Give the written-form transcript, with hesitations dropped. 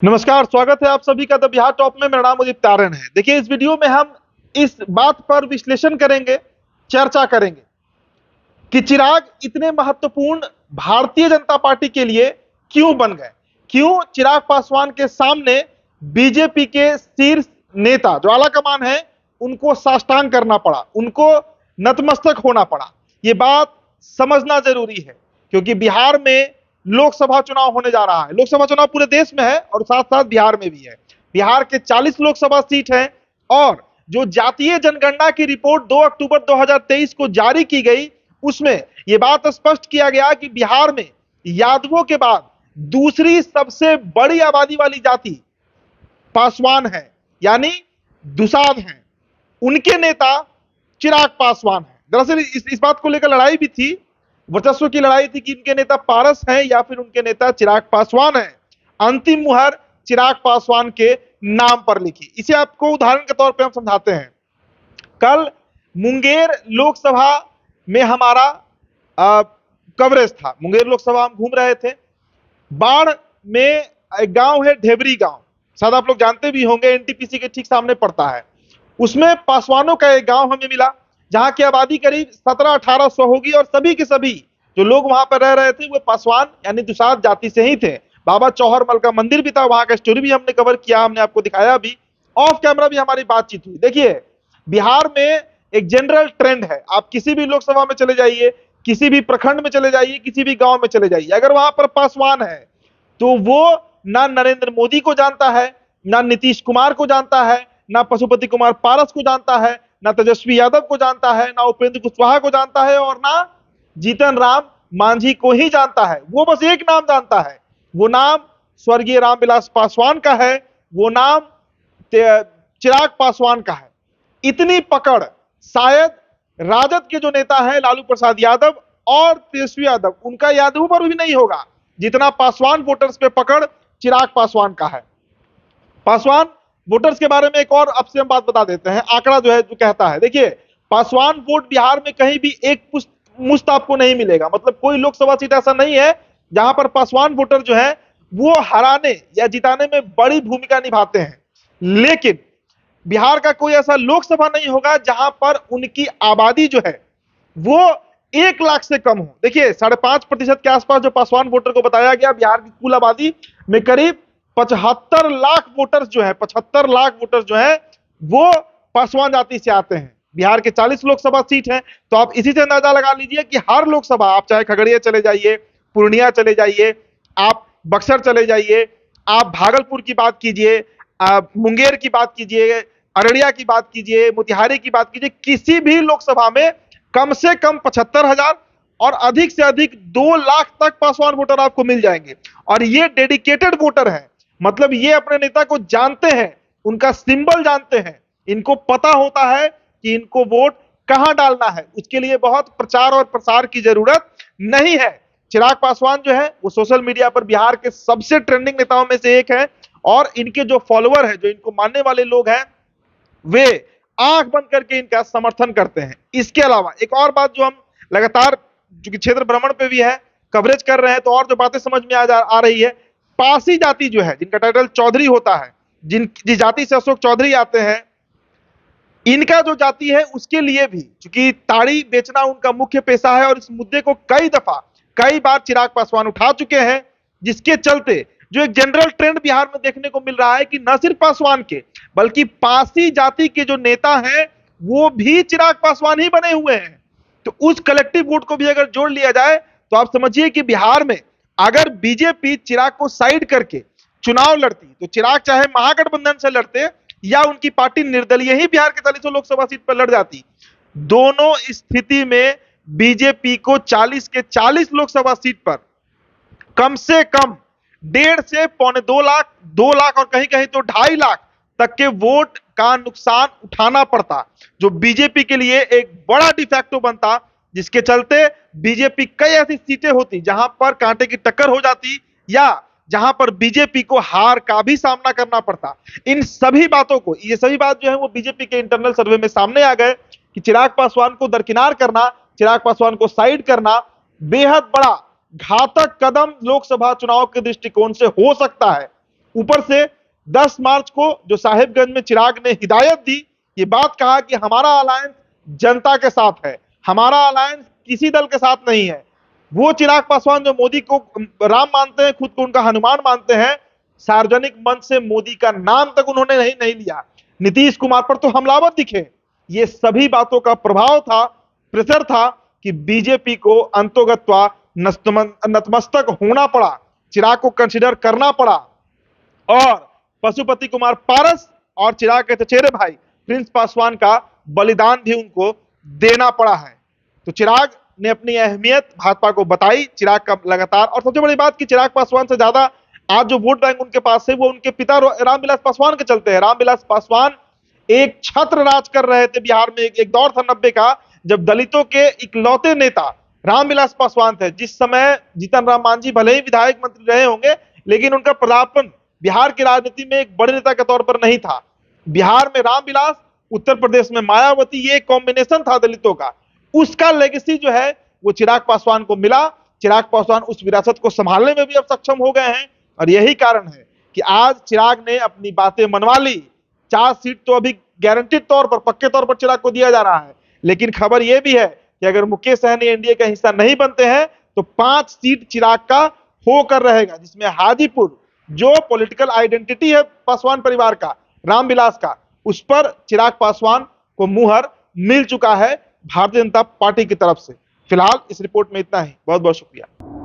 नमस्कार, स्वागत है आप सभी का द बिहार टॉप में। मेरा नाम उदित तारण है। देखिए, इस वीडियो में हम इस बात पर विश्लेषण करेंगे, चर्चा करेंगे कि चिराग इतने महत्वपूर्ण भारतीय जनता पार्टी के लिए क्यों बन गए। क्यों चिराग पासवान के सामने बीजेपी के शीर्ष नेता जो आला कमान है उनको साष्टांग करना पड़ा, उनको नतमस्तक होना पड़ा। ये बात समझना जरूरी है क्योंकि बिहार में लोकसभा चुनाव होने जा रहा है। लोकसभा चुनाव पूरे देश में है और साथ साथ बिहार में भी है। बिहार के 40 लोकसभा सीट हैं और जो जातीय जनगणना की रिपोर्ट 2 अक्टूबर 2023 को जारी की गई, उसमें यह बात स्पष्ट किया गया कि बिहार में यादवों के बाद दूसरी सबसे बड़ी आबादी वाली जाति पासवान है, यानी दुसाध हैं। उनके नेता चिराग पासवान है। दरअसल इस बात को लेकर लड़ाई भी थी, वर्चस्व की लड़ाई थी कि इनके नेता पारस हैं या फिर उनके नेता चिराग पासवान हैं। अंतिम मुहर चिराग पासवान के नाम पर लिखी। इसे आपको उदाहरण के तौर पे हम समझाते हैं। कल मुंगेर लोकसभा में हमारा कवरेज था। मुंगेर लोकसभा हम घूम रहे थे। बाढ़ में एक गांव है ढेबरी गांव, शायद आप लोग जानते भी होंगे, एनटीपीसी के ठीक सामने पड़ता है। उसमें पासवानों का एक गांव हमें मिला जहां की आबादी करीब 1700-1800 होगी और सभी के सभी जो लोग वहां पर रह रहे थे वो पासवान यानी दुसाध जाति से ही थे। बाबा चौहरमल का मंदिर भी था, वहां का स्टोरी भी हमने कवर किया, हमने आपको दिखाया भी, ऑफ कैमरा भी हमारी बातचीत हुई। देखिए, बिहार में एक जनरल ट्रेंड है। आप किसी भी लोकसभा में चले जाइए, किसी भी प्रखंड में चले जाइए, किसी भी गांव में चले जाइए, अगर वहां पर पासवान है तो वो ना नरेंद्र मोदी को जानता है, ना नीतीश कुमार को जानता है, ना पशुपति कुमार पारस को जानता है, ना तेजस्वी यादव को जानता है, ना उपेंद्र कुशवाहा को जानता है और ना जीतन राम मांझी को ही जानता है। वो बस एक नाम जानता है, वो नाम स्वर्गीय रामविलास पासवान का है, वो नाम चिराग पासवान का है। इतनी पकड़ शायद राजद के जो नेता हैं लालू प्रसाद यादव और तेजस्वी यादव, उनका यादवों पर भी नहीं होगा जितना पासवान वोटर्स पे पकड़ चिराग पासवान का है। पासवान वोटर्स के बारे में एक और आपसे हम बात बता देते हैं। आंकड़ा जो है जो कहता है, देखिए, पासवान वोट बिहार में कहीं भी एक मुश्त आपको नहीं मिलेगा। मतलब कोई लोकसभा सीट ऐसा नहीं है जहां पर पासवान वोटर जो है वो हराने या जिताने में बड़ी भूमिका निभाते हैं। लेकिन बिहार का कोई ऐसा लोकसभा नहीं होगा जहां पर उनकी आबादी जो है वो 1 लाख से कम हो। देखिए, 5.5% के आसपास जो पासवान वोटर को बताया गया, बिहार की कुल आबादी में करीब 75 लाख वोटर्स जो है, 75 लाख वोटर्स जो है वो पासवान जाति से आते हैं। बिहार के 40 लोकसभा सीट है, तो आप इसी से अंदाजा लगा लीजिए कि हर लोकसभा, आप चाहे खगड़िया चले जाइए, पूर्णिया चले जाइए, आप बक्सर चले जाइए, आप भागलपुर की बात कीजिए, आप मुंगेर की बात कीजिए, अररिया की बात कीजिए, मोतिहारी की बात कीजिए, किसी भी लोकसभा में कम से कम 75,000 और अधिक से अधिक 2 लाख तक पासवान वोटर आपको मिल जाएंगे। और ये डेडिकेटेड वोटर है, मतलब ये अपने नेता को जानते हैं, उनका सिंबल जानते हैं, इनको पता होता है कि इनको वोट कहां डालना है। उसके लिए बहुत प्रचार और प्रसार की जरूरत नहीं है। चिराग पासवान जो है वो सोशल मीडिया पर बिहार के सबसे ट्रेंडिंग नेताओं में से एक है और इनके जो फॉलोअर है, जो इनको मानने वाले लोग हैं, वे आंख बंद करके इनका समर्थन करते हैं। इसके अलावा एक और बात जो हम लगातार, चूंकि क्षेत्र भ्रमण पे भी है, कवरेज कर रहे हैं, तो और जो बातें समझ में आ रही है, पासी जाति जो है, जिनका टाइटल चौधरी होता है, जिस जाति से अशोक चौधरी आते हैं, इनका जो जाति है उसके लिए भी, चूंकि ताड़ी बेचना उनका मुख्य पेशा है और इस मुद्दे को कई बार चिराग पासवान उठा चुके हैं, जिसके चलते जो एक जनरल ट्रेंड बिहार में देखने को मिल रहा है कि न सिर्फ पासवान के बल्कि पासी जाति के जो नेता हैं वो भी चिराग पासवान ही बने हुए हैं। तो उस कलेक्टिव वोट को भी अगर जोड़ लिया जाए तो आप समझिए कि बिहार में अगर बीजेपी चिराग को साइड करके चुनाव लड़ती, तो चिराग चाहे महागठबंधन से लड़ते या उनकी पार्टी निर्दलीय ही बिहार के 40 लोकसभा सीट पर लड़ जाती, दोनों स्थिति में बीजेपी को 40 के 40 लोकसभा सीट पर कम से कम 1.5 से 2 लाख और कहीं कहीं तो 2.5 लाख तक के वोट का नुकसान उठाना पड़ता, जो बीजेपी के लिए एक बड़ा डिफैक्टो बनता, जिसके चलते बीजेपी कई ऐसी सीटें होती जहां पर कांटे की टक्कर हो जाती या जहां पर बीजेपी को हार का भी सामना करना पड़ता। इन सभी बातों को, ये सभी बात जो है वो बीजेपी के इंटरनल सर्वे में सामने आ गए कि चिराग पासवान को दरकिनार करना, चिराग पासवान को साइड करना बेहद बड़ा घातक कदम लोकसभा चुनाव के दृष्टिकोण से हो सकता है। ऊपर से 10 मार्च को जो साहिबगंज में चिराग ने हिदायत दी, ये बात कहा कि हमारा अलायंस जनता के साथ है, हमारा अलायंस किसी दल के साथ नहीं है। वो चिराग पासवान जो मोदी को राम मानते हैं, खुद को उनका हनुमान मानते हैं, सार्वजनिक मंच से मोदी का नाम तक उन्होंने नहीं लिया। नीतीश कुमार पर तो हमलावर दिखे। ये सभी बातों का प्रभाव था, प्रेशर था कि बीजेपी को अंतोगत्वा नतमस्तक होना पड़ा, चिराग को कंसिडर करना पड़ा और पशुपति कुमार पारस और चिराग के चचेरे भाई प्रिंस पासवान का बलिदान भी उनको देना पड़ा है। तो चिराग ने अपनी अहमियत भाजपा को बताई, चिराग का लगातार, और सबसे बड़ी बात कि चिराग पासवान से ज्यादा आज जो वोट बैंक उनके पास है वो उनके पिता रामविलास पासवान के चलते हैं। रामविलास पासवान एक छत्र राज कर रहे थे बिहार में। एक दौर था 90 का जब दलितों के इकलौते नेता रामविलास पासवान थे। जिस समय जीतन राम मांझी भले ही विधायक मंत्री रहे होंगे, लेकिन उनका पदार्पण बिहार की राजनीति में एक बड़े नेता के तौर पर नहीं था। बिहार में रामविलास, उत्तर प्रदेश में मायावती, ये कॉम्बिनेशन था दलितों का। उसका लेगेसी जो है वो चिराग पासवान को मिला। चिराग पासवान उस विरासत को संभालने में भी अब सक्षम हो गए हैं और यही कारण है कि आज चिराग ने अपनी बातें मनवा ली। 4 सीट तो अभी गारंटीड तौर पर, पक्के तौर पर चिराग को दिया जा रहा है, लेकिन खबर यह भी है कि अगर मुकेश सहनी एनडीए का हिस्सा नहीं बनते हैं तो 5 सीट चिराग का होकर रहेगा, जिसमें हाजीपुर जो पॉलिटिकल आइडेंटिटी है पासवान परिवार का, रामविलास का, उस पर चिराग पासवान को मुहर मिल चुका है भारतीय जनता पार्टी की तरफ से। फिलहाल इस रिपोर्ट में इतना ही। बहुत बहुत शुक्रिया।